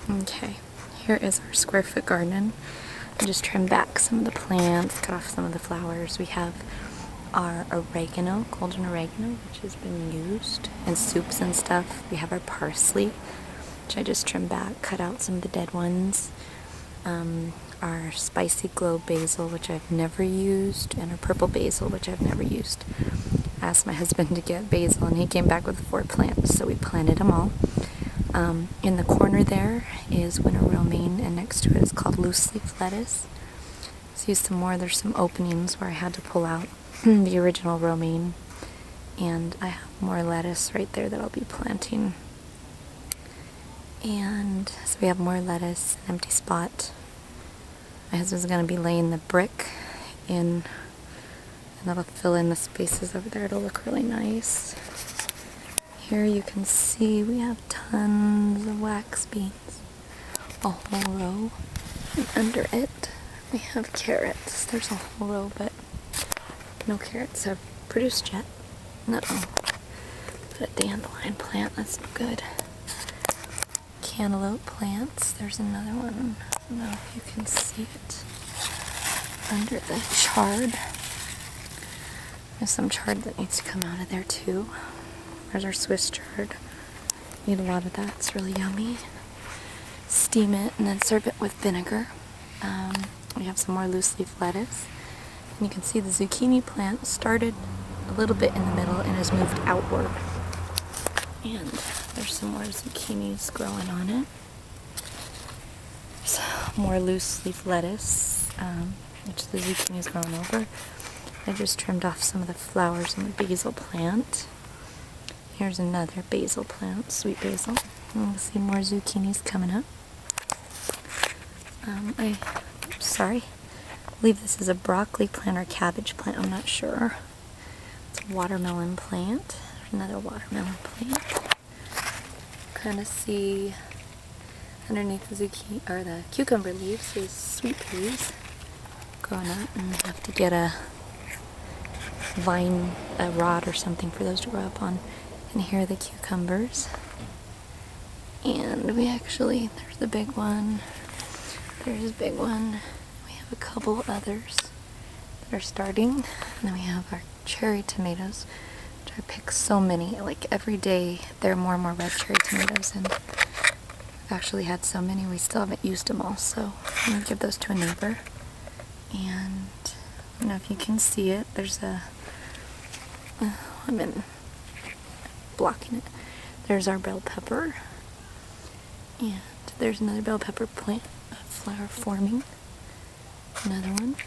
Okay, here is our square foot garden. I just trimmed back some of the plants, cut off some of the flowers. We have our oregano, golden oregano, which has been used in soups and stuff. We have our parsley, which I just trimmed back, cut out some of the dead ones. Our spicy glow basil, which I've never used, and our purple basil, which I've never used. I asked my husband to get basil, and he came back with 4 plants, so we planted them all. In the corner there is winter romaine, and next to it is called loose leaf lettuce. Let's use some more. There's some openings where I had to pull out the original romaine, and I have more lettuce right there that I'll be planting. And so we have more lettuce, an empty spot. My husband's going to be laying the brick in, and that'll fill in the spaces over there. It'll look really nice. Here you can see we have tons of wax beans, a whole row. And under it we have carrots. There's a whole row, but no carrots have produced yet. Uh-oh. Put a dandelion plant, that's no good. Cantaloupe plants, there's another one. I don't know if you can see it. Under the chard. There's some chard that needs to come out of there too. There's our Swiss chard. Need a lot of that, it's really yummy. Steam it and then serve it with vinegar. We have some more loose leaf lettuce. And you can see the zucchini plant started a little bit in the middle and has moved outward. And there's some more zucchinis growing on it. There's more loose leaf lettuce, which the zucchini is growing over. I just trimmed off some of the flowers on the basil plant. Here's another basil plant, sweet basil. And we'll see more zucchinis coming up. I believe this is a broccoli plant or cabbage plant, I'm not sure. It's a watermelon plant. Another watermelon plant. Kind of see underneath the zucchini or the cucumber leaves is sweet peas growing up, and we have to get a vine, a rod or something for those to grow up on. And here are the cucumbers. And we actually, there's the big one. There's a big one. We have a couple others that are starting. And then we have our cherry tomatoes. I pick so many, like every day there are more and more red cherry tomatoes, and I've actually had so many we still haven't used them all, so I'm going to give those to a neighbor. And I don't know if you can see it, there's I'm blocking it. There's our bell pepper, and there's another bell pepper plant, a flower forming, another one.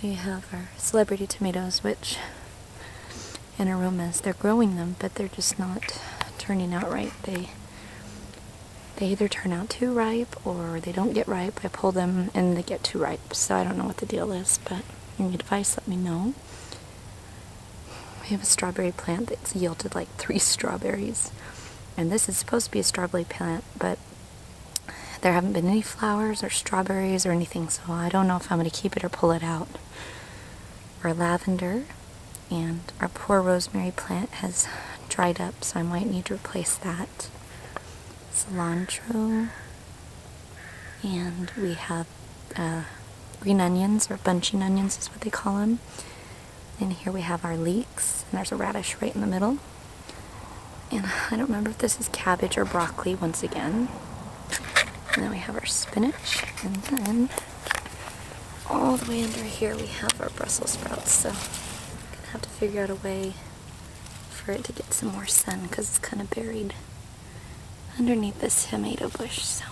We have our celebrity tomatoes, which and aromas. They're growing them, but they're just not turning out right. They either turn out too ripe or they don't get ripe. I pull them and they get too ripe, so I don't know what the deal is, but if you need advice, let me know. We have a strawberry plant that's yielded like 3 strawberries, and this is supposed to be a strawberry plant, but there haven't been any flowers or strawberries or anything, so I don't know if I'm going to keep it or pull it out. Our lavender. And our poor rosemary plant has dried up, so I might need to replace that. Cilantro. And we have green onions, or bunching onions is what they call them. And here we have our leeks, and there's a radish right in the middle. And I don't remember if this is cabbage or broccoli once again. And then we have our spinach, and then all the way under here we have our Brussels sprouts, so have to figure out a way for it to get some more sun because it's kind of buried underneath this tomato bush. So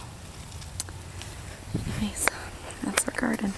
anyways, that's our garden.